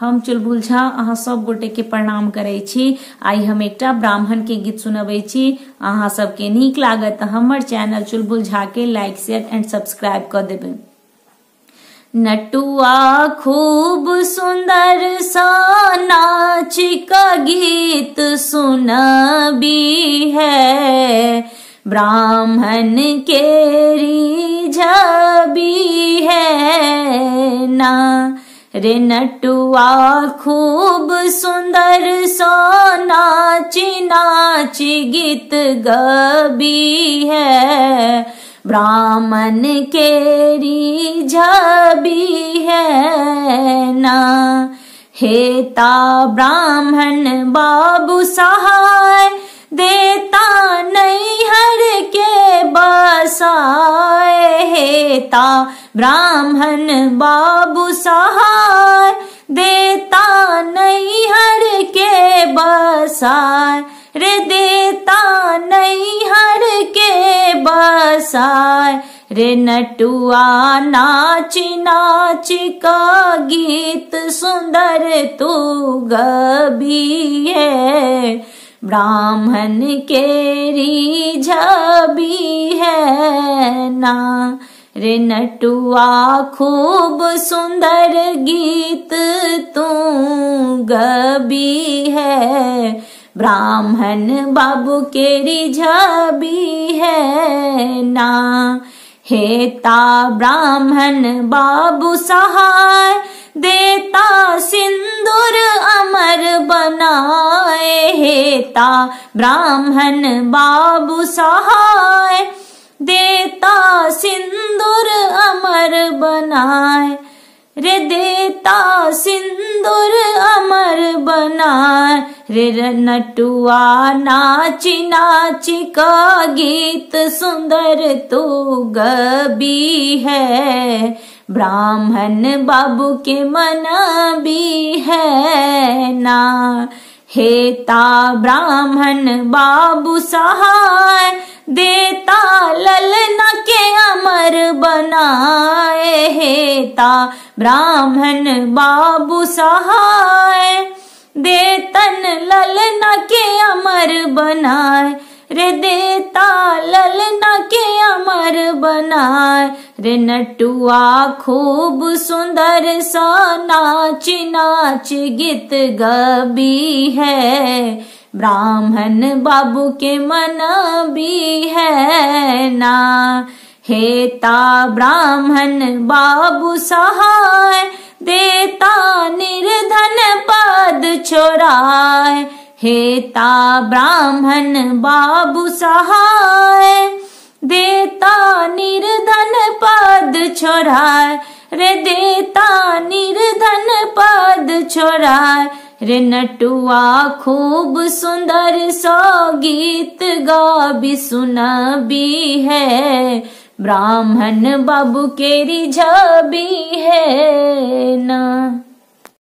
हम चुलबुल झा अहाँ सब गोटे के प्रणाम करे छी। आई हम एकटा ब्राह्मण के गीत सुनबे छी। अहाँ सबके नीक लागत त हमर चैनल चुलबुल झा के लाइक शेयर एंड सब्सक्राइब कर देबे। नटुआ खूब सुंदर सा नाच का गीत सुनबी है, ब्राह्मण के रिझबी है ना रे। नटुआ खूब सुंदर सा नाच नाच गीत गबी है, ब्राह्मण के रिझबी है ना। हेता ब्राह्मण बाबू सहाय, देता नैहर के बसाए। हेता ब्राह्मण बाबू सहाय, देता नैहर के बसाए रे। देता नैहर के बसाए रे। नटुआ नाच नाच का गीत सुंदर तू गबी है, ब्राह्मण के रिझबी है ना रे। नटुआ खूब सुंदर गीत तू गबी है, ब्राह्मण बाबू के रिझबी है ना। हेता ब्राह्मण बाबू सहाय, देता सिंदूर अमर बनाए। हेता ब्राह्मण बाबू सहाय, देता सिंदूर अमर बनाए रे। देता सिंदूर अमर बनाए रे। नटुआ नाच नाच का गीत सुंदर तू गबी है, ब्राह्मण बाबू के मन भी है ना। हेता ब्राह्मण बाबू सहाय, देता ललना के अमर बनाए। हेता ब्राह्मण बाबू सहाय, देतन ललना के अमर बनाए रे। देता ललना के अमर बनाए रे। नटुआ खूब सुंदर सा नाच नाच गीत गबी है, ब्राह्मण बाबू के मन भी है ना। हेता ब्राह्मण बाबू सहाय, देता निर्धन पद छोड़ाए। हेता ब्राह्मण बाबू सहाय, देता निर्धन पद छोड़ाए रे। देता निर्धन पद छोड़ाए रे। नटुआ खूब सुंदर सा गीत गाबी सुनबी है, ब्राह्मण बाबू के रिझबी है ना।